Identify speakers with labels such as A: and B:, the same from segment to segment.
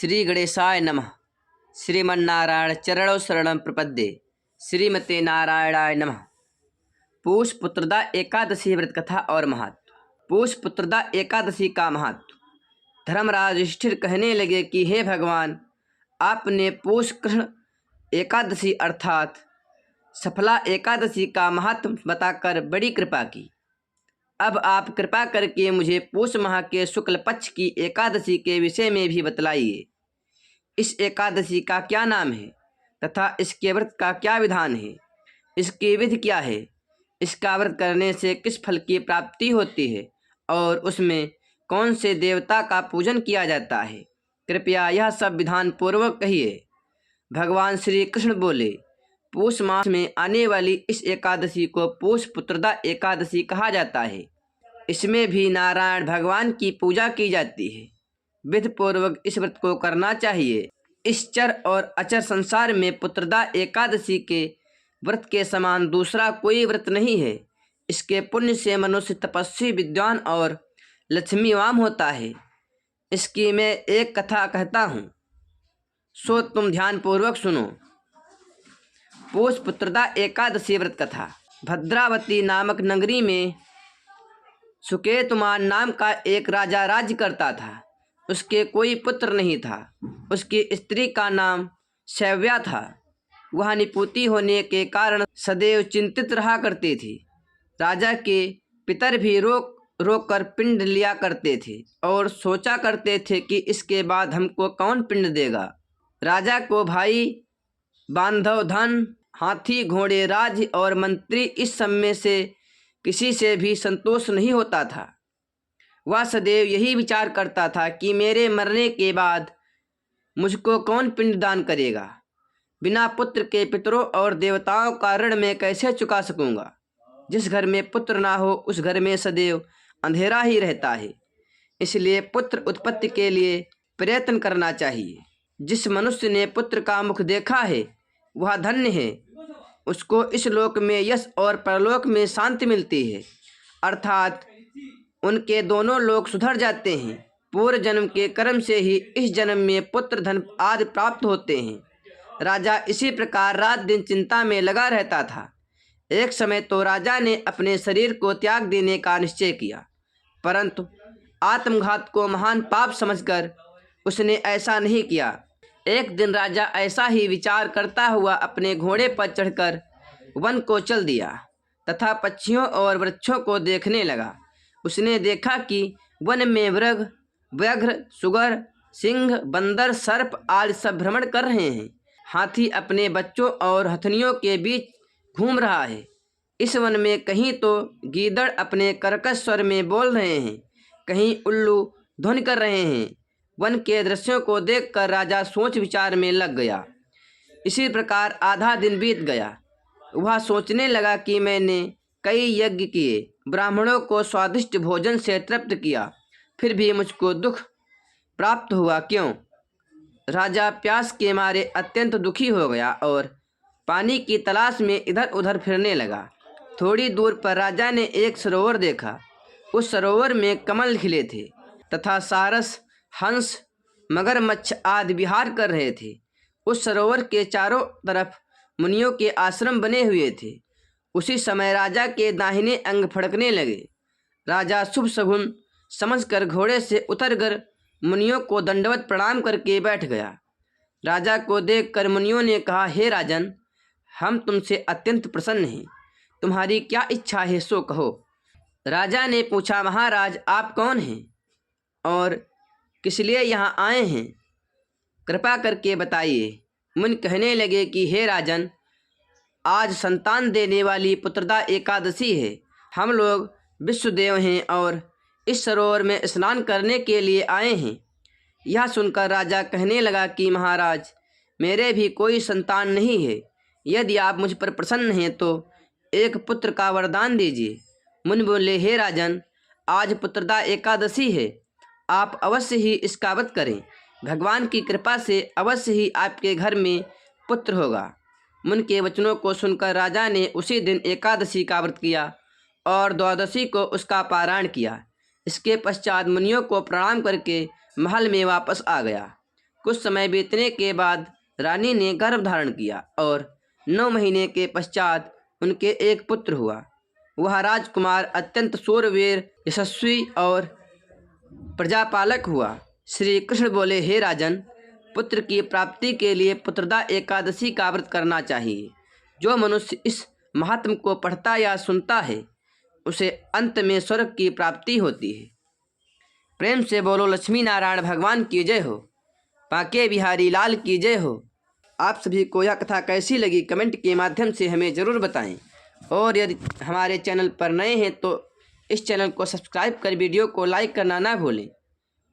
A: श्री गणेशाय नमः। श्रीमन्नारायण चरणौ शरणं प्रपद्ये। श्रीमते नारायणाय नमः। पूष पुत्रदा एकादशी व्रत कथा और महत्व। पूष पुत्रदा एकादशी का महत्व। धर्मराज युधिष्ठिर कहने लगे कि हे भगवान, आपने पूष कृष्ण एकादशी अर्थात सफला एकादशी का महत्व बताकर बड़ी कृपा की। अब आप कृपा करके मुझे पूष माह के शुक्ल पक्ष की एकादशी के विषय में भी बतलाइए। इस एकादशी का क्या नाम है तथा इसके व्रत का क्या विधान है, इसकी विधि क्या है, इसका व्रत करने से किस फल की प्राप्ति होती है और उसमें कौन से देवता का पूजन किया जाता है, कृपया यह सब विधान पूर्वक कहिए। भगवान श्री कृष्ण बोले, पूष मास में आने वाली इस एकादशी को पूष पुत्रदा एकादशी कहा जाता है। इसमें भी नारायण भगवान की पूजा की जाती है। विधि पूर्वक इस व्रत को करना चाहिए। इस चर और अचर संसार में पुत्रदा एकादशी के व्रत के समान दूसरा कोई व्रत नहीं है। इसके पुण्य से मनुष्य तपस्वी, विद्वान और लक्ष्मीवान होता है। इसकी मैं एक कथा कहता हूँ, सो तुम ध्यान पूर्वक सुनो। पूष पुत्रदा एकादशी व्रत कथा। भद्रावती नामक नगरी में सुकेतुमान नाम का एक राजा राज्य करता था। उसके कोई पुत्र नहीं था। उसकी स्त्री का नाम शैव्या था। वह निपुती होने के कारण सदैव चिंतित रहा करती थी। राजा के पितर भी रोक रोक कर पिंड लिया करते थे और सोचा करते थे कि इसके बाद हमको कौन पिंड देगा। राजा को भाई, बांधव, धन, हाथी, घोड़े, राज और मंत्री इस सब में से किसी से भी संतोष नहीं होता था। वह सदैव यही विचार करता था कि मेरे मरने के बाद मुझको कौन पिंड दान करेगा। बिना पुत्र के पितरों और देवताओं का ऋण मैं कैसे चुका सकूंगा। जिस घर में पुत्र ना हो उस घर में सदैव अंधेरा ही रहता है। इसलिए पुत्र उत्पत्ति के लिए प्रयत्न करना चाहिए। जिस मनुष्य ने पुत्र का मुख देखा है वह धन्य है। उसको इस लोक में यश और परलोक में शांति मिलती है, अर्थात उनके दोनों लोक सुधर जाते हैं। पूर्व जन्म के कर्म से ही इस जन्म में पुत्र, धन आदि प्राप्त होते हैं। राजा इसी प्रकार रात दिन चिंता में लगा रहता था। एक समय तो राजा ने अपने शरीर को त्याग देने का निश्चय किया, परंतु आत्मघात को महान पाप समझकर उसने ऐसा नहीं किया। एक दिन राजा ऐसा ही विचार करता हुआ अपने घोड़े पर चढ़कर वन को चल दिया तथा पक्षियों और वृक्षों को देखने लगा। उसने देखा कि वन में मृग, व्याघ्र, सुगर, सिंह, बंदर, सर्प आदि सब भ्रमण कर रहे हैं। हाथी अपने बच्चों और हथनियों के बीच घूम रहा है। इस वन में कहीं तो गीदड़ अपने कर्कश स्वर में बोल रहे हैं, कहीं उल्लू ध्वनि कर रहे हैं। वन के दृश्यों को देखकर राजा सोच विचार में लग गया। इसी प्रकार आधा दिन बीत गया। वह सोचने लगा कि मैंने कई यज्ञ किए, ब्राह्मणों को स्वादिष्ट भोजन से तृप्त किया, फिर भी मुझको दुख प्राप्त हुआ क्यों। राजा प्यास के मारे अत्यंत दुखी हो गया और पानी की तलाश में इधर उधर फिरने लगा। थोड़ी दूर पर राजा ने एक सरोवर देखा। उस सरोवर में कमल खिले थे तथा सारस, हंस, मगरमच्छ आदि विहार कर रहे थे। उस सरोवर के चारों तरफ मुनियों के आश्रम बने हुए थे। उसी समय राजा के दाहिने अंग फड़कने लगे। राजा शुभ शगुन समझकर घोड़े से उतरकर मुनियों को दंडवत प्रणाम करके बैठ गया। राजा को देखकर मुनियों ने कहा, हे राजन, हम तुमसे अत्यंत प्रसन्न हैं। तुम्हारी क्या इच्छा है सो कहो। राजा ने पूछा, महाराज आप कौन हैं और किस लिए यहाँ आए हैं, कृपा करके बताइए। मुनि कहने लगे कि हे राजन, आज संतान देने वाली पुत्रदा एकादशी है। हम लोग विश्वदेव हैं और इस सरोवर में स्नान करने के लिए आए हैं। यह सुनकर राजा कहने लगा कि महाराज, मेरे भी कोई संतान नहीं है। यदि आप मुझ पर प्रसन्न हैं तो एक पुत्र का वरदान दीजिए। मुनि बोले, हे राजन, आज पुत्रदा एकादशी है, आप अवश्य ही इसका व्रत करें। भगवान की कृपा से अवश्य ही आपके घर में पुत्र होगा। मुनि के वचनों को सुनकर राजा ने उसी दिन एकादशी का व्रत किया और द्वादशी को उसका पारायण किया। इसके पश्चात मुनियों को प्रणाम करके महल में वापस आ गया। कुछ समय बीतने के बाद रानी ने गर्भ धारण किया और 9 महीने के पश्चात उनके एक पुत्र हुआ। वह राजकुमार अत्यंत शूरवीर, यशस्वी और प्रजापालक हुआ। श्री कृष्ण बोले, हे राजन, पुत्र की प्राप्ति के लिए पुत्रदा एकादशी का व्रत करना चाहिए। जो मनुष्य इस महात्म को पढ़ता या सुनता है उसे अंत में स्वर्ग की प्राप्ति होती है। प्रेम से बोलो लक्ष्मी नारायण भगवान की जय हो, बांके बिहारी लाल की जय हो। आप सभी को यह कथा कैसी लगी कमेंट के माध्यम से हमें ज़रूर बताएं और यदि हमारे चैनल पर नए हैं तो इस चैनल को सब्सक्राइब कर वीडियो को लाइक करना ना भूलें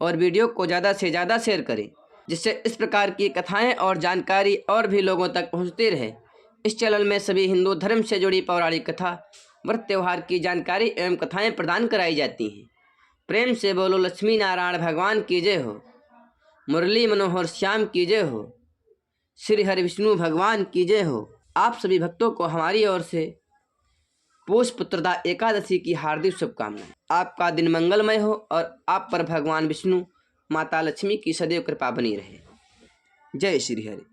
A: और वीडियो को ज़्यादा से ज़्यादा शेयर करें, जिससे इस प्रकार की कथाएं और जानकारी और भी लोगों तक पहुंचती रहे। इस चैनल में सभी हिंदू धर्म से जुड़ी पौराणिक कथा, व्रत त्यौहार की जानकारी एवं कथाएं प्रदान कराई जाती हैं। प्रेम से बोलो लक्ष्मी नारायण भगवान की जय हो, मुरली मनोहर श्याम की जय हो, श्री हरि विष्णु भगवान की जय हो। आप सभी भक्तों को हमारी ओर से पौष पुत्रदा एकादशी की हार्दिक शुभकामनाएं। आपका दिन मंगलमय हो और आप पर भगवान विष्णु, माता लक्ष्मी की सदैव कृपा बनी रहे। जय श्री हरि।